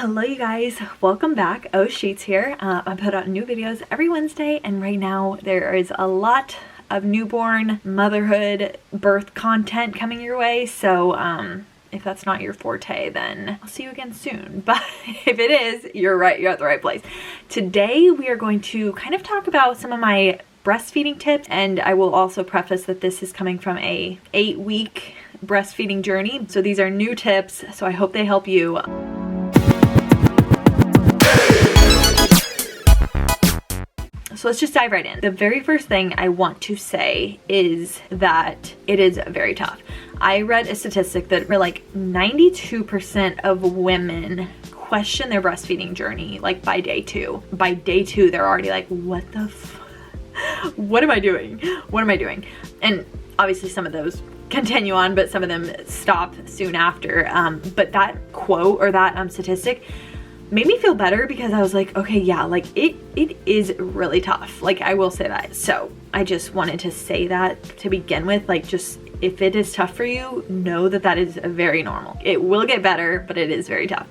Hello you guys, welcome back. Oh Sheets here. I put out new videos every Wednesday, and right now there is a lot of newborn, motherhood, birth content coming your way. So if that's not your forte, then I'll see you again soon. But if it is, you're right, you're at the right place. Today we are going to kind of talk about some of my breastfeeding tips, and I will also preface that this is coming from a 8-week breastfeeding journey. So these are new tips, so I hope they help you. So let's just dive right in. The very first thing I want to say is that it is very tough. I read a statistic that like 92% of women question their breastfeeding journey like by day 2. By day 2, they're already like, what the what am I doing? What am I doing? And obviously some of those continue on, but some of them stop soon after. But that quote or that statistic made me feel better, because I was like, okay, yeah, like it is really tough. Like, I will say that. So I just wanted to say that to begin with. Like, just if it is tough for you, know that that is very normal. It will get better, but it is very tough.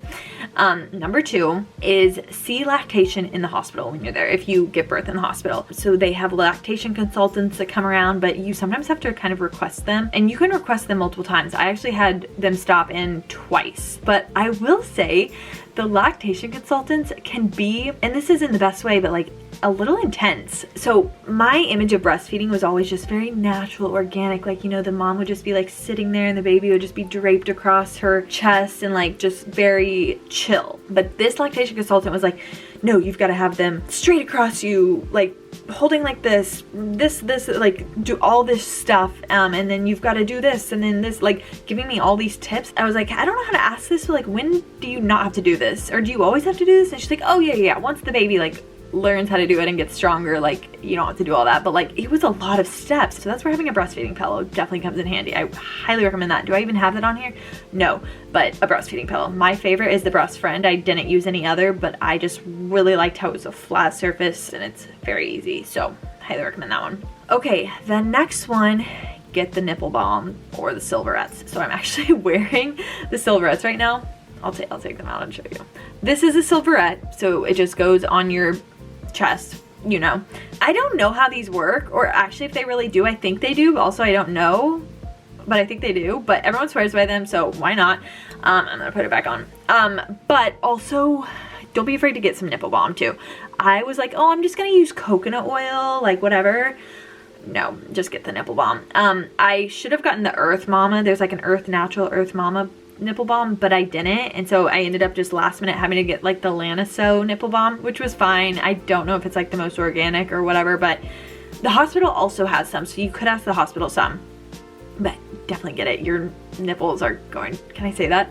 Number 2 is see lactation in the hospital when you're there, if you give birth in the hospital. So they have lactation consultants that come around, but you sometimes have to kind of request them, and you can request them multiple times. I actually had them stop in twice, but I will say the lactation consultants can be, and this is in the best way, but like a little intense. So my image of breastfeeding was always just very natural, organic. Like, you know, the mom would just be like sitting there and the baby would just be draped across her chest and like just very chill. But this lactation consultant was like, no, you've got to have them straight across you, like holding like this, like do all this stuff. And then you've got to do this and then this, like giving me all these tips. I was like, I don't know how to ask this, but like, when do you not have to do this? Or do you always have to do this? And she's like, oh yeah. Once the baby like learns how to do it and gets stronger, like you don't have to do all that. But like, it was a lot of steps. So that's where having a breastfeeding pillow definitely comes in handy. I highly recommend that. Do I even have that on here? No, but a breastfeeding pillow. My favorite is the Breast Friend. I didn't use any other, but I just really liked how it was a flat surface and it's very easy. So highly recommend that one. Okay, the next one, get the nipple balm or the Silverettes. So I'm actually wearing the Silverettes right now. I'll take them out and show you. This is a Silverette, so it just goes on your chest, you know. I don't know how these work, or actually if they really do. I think they do, but also I don't know, but I think they do. But everyone swears by them, so why not? I'm gonna put it back on. But also don't be afraid to get some nipple balm too. I was like, oh, I'm just gonna use coconut oil, like whatever. No, just get the nipple balm. I should have gotten the Earth Mama. There's like an natural Earth Mama nipple balm, but I didn't, and so I ended up just last minute having to get like the Lanaso nipple balm, which was fine. I don't know if it's like the most organic or whatever, but the hospital also has some, so you could ask the hospital some, but definitely get it. Your nipples are going, can I say that?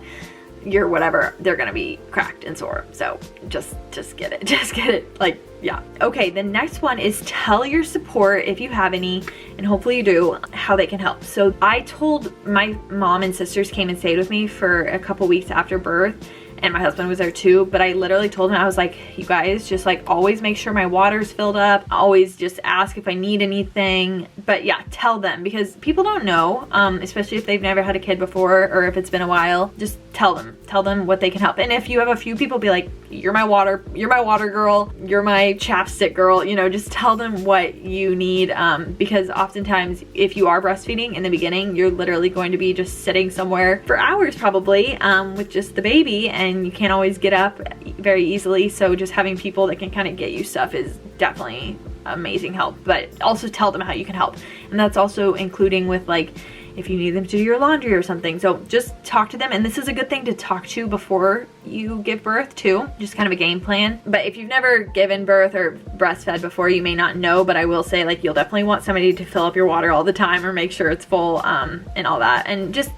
Your whatever, they're gonna be cracked and sore, so just get it. Just get it. Like, yeah. Okay, the next one is tell your support, if you have any, and hopefully you do, how they can help. So I told my mom and sisters came and stayed with me for a couple weeks after birth, and my husband was there too, but I literally told him, I was like, you guys just like always make sure my water's filled up, always just ask if I need anything. But yeah, tell them, because people don't know, especially if they've never had a kid before or if it's been a while. Just tell them what they can help. And if you have a few people, be like, you're my water girl, you're my chapstick girl, you know, just tell them what you need, because oftentimes if you are breastfeeding in the beginning, you're literally going to be just sitting somewhere for hours probably, with just the baby, and you can't always get up very easily. So just having people that can kind of get you stuff is definitely amazing help. But also tell them how you can help, and that's also including with like if you need them to do your laundry or something. So just talk to them, and this is a good thing to talk to before you give birth too, just kind of a game plan. But if you've never given birth or breastfed before, you may not know, but I will say like you'll definitely want somebody to fill up your water all the time or make sure it's full, and all that, and just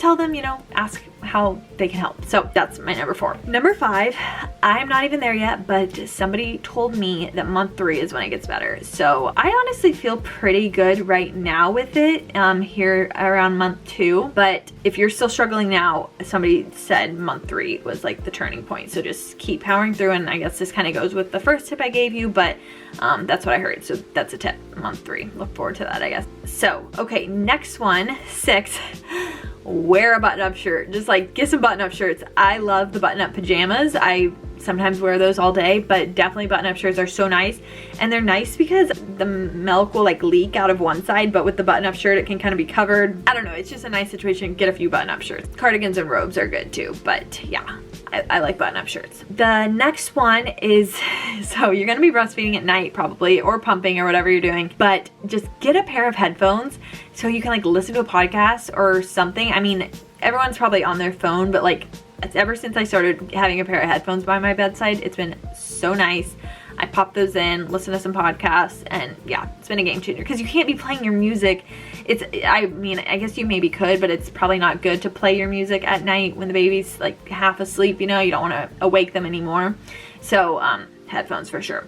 tell them, you know, ask how they can help. So that's my number 4. Number 5, I'm not even there yet, but somebody told me that month 3 is when it gets better. So I honestly feel pretty good right now with it, here around month 2. But if you're still struggling now, somebody said month 3 was like the turning point. So just keep powering through, and I guess this kind of goes with the first tip I gave you, but that's what I heard. So that's a tip, month 3. Look forward to that, I guess. So, okay, next one, 6. wear a button-up shirt. Just like get some button-up shirts. I love the button-up pajamas. I sometimes wear those all day, but definitely button-up shirts are so nice. And they're nice because the milk will like leak out of one side, but with the button-up shirt it can kind of be covered. I don't know, it's just a nice situation. Get a few button-up shirts. Cardigans and robes are good too, but yeah, I like button-up shirts. The next one is, so you're gonna be breastfeeding at night probably, or pumping or whatever you're doing, but just get a pair of headphones so you can like listen to a podcast or something. I mean, everyone's probably on their phone, but like ever since I started having a pair of headphones by my bedside, it's been so nice. I pop those in, listen to some podcasts, and yeah, it's been a game changer because you can't be playing your music. I mean, I guess you maybe could, but it's probably not good to play your music at night when the baby's like half asleep, you know, you don't want to awake them anymore. So, headphones for sure.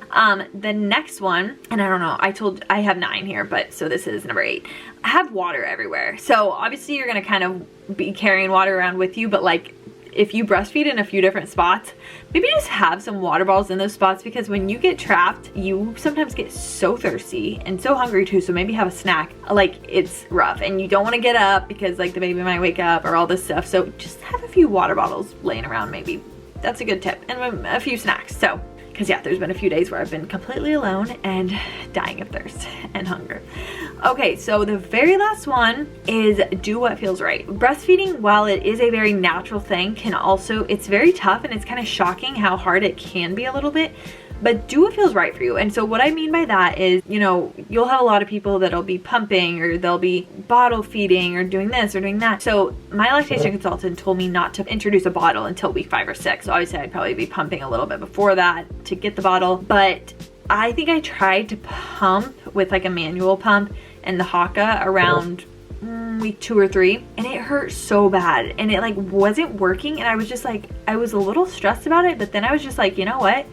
The next one, and I don't know, I have 9 here, but so this is number 8. I have water everywhere. So obviously you're going to kind of be carrying water around with you, but like if you breastfeed in a few different spots, maybe just have some water bottles in those spots, because when you get trapped, you sometimes get so thirsty and so hungry too. So maybe have a snack. Like, it's rough and you don't want to get up because like the baby might wake up or all this stuff. So just have a few water bottles laying around maybe. That's a good tip. And a few snacks. So, because yeah, there's been a few days where I've been completely alone and dying of thirst and hunger. Okay, so the very last one is do what feels right. Breastfeeding, while it is a very natural thing, it's very tough and it's kind of shocking how hard it can be a little bit, but do what feels right for you. And so what I mean by that is, you know, you'll have a lot of people that'll be pumping or they'll be bottle feeding or doing this or doing that. So my lactation consultant told me not to introduce a bottle until week 5 or 6. So obviously I'd probably be pumping a little bit before that to get the bottle. But I think I tried to pump with like a manual pump and the Haka around week 2 or 3, and it hurt so bad and it like wasn't working. And I was just like, I was a little stressed about it, but then I was just like, you know what?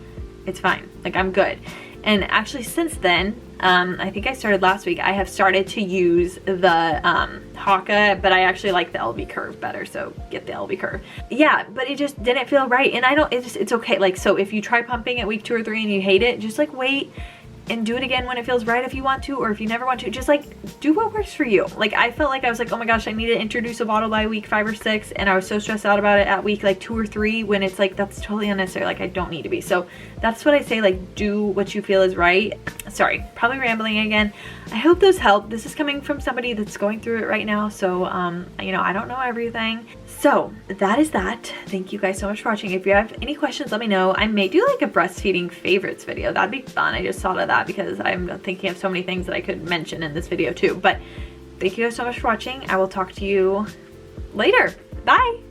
It's fine. Like, I'm good. And actually since then, I think I started last week, I have started to use the Haka, but I actually like the LB curve better, so get the LB curve. Yeah, but it just didn't feel right. And it's okay. Like, so if you try pumping at week 2 or 3 and you hate it, just like wait and do it again when it feels right if you want to, or if you never want to, just like do what works for you. Like, I felt like I was like, oh my gosh, I need to introduce a bottle by week 5 or 6, and I was so stressed out about it at week like 2 or 3, when it's like, that's totally unnecessary. Like, I don't need to be. So that's what I say, like, do what you feel is right. Sorry, probably rambling again. I hope those help. This is coming from somebody that's going through it right now, so you know, I don't know everything. So that is that. Thank you guys so much for watching. If you have any questions, let me know. I may do like a breastfeeding favorites video. That'd be fun. I just thought of that because I'm thinking of so many things that I could mention in this video too. But thank you guys so much for watching. I will talk to you later. Bye.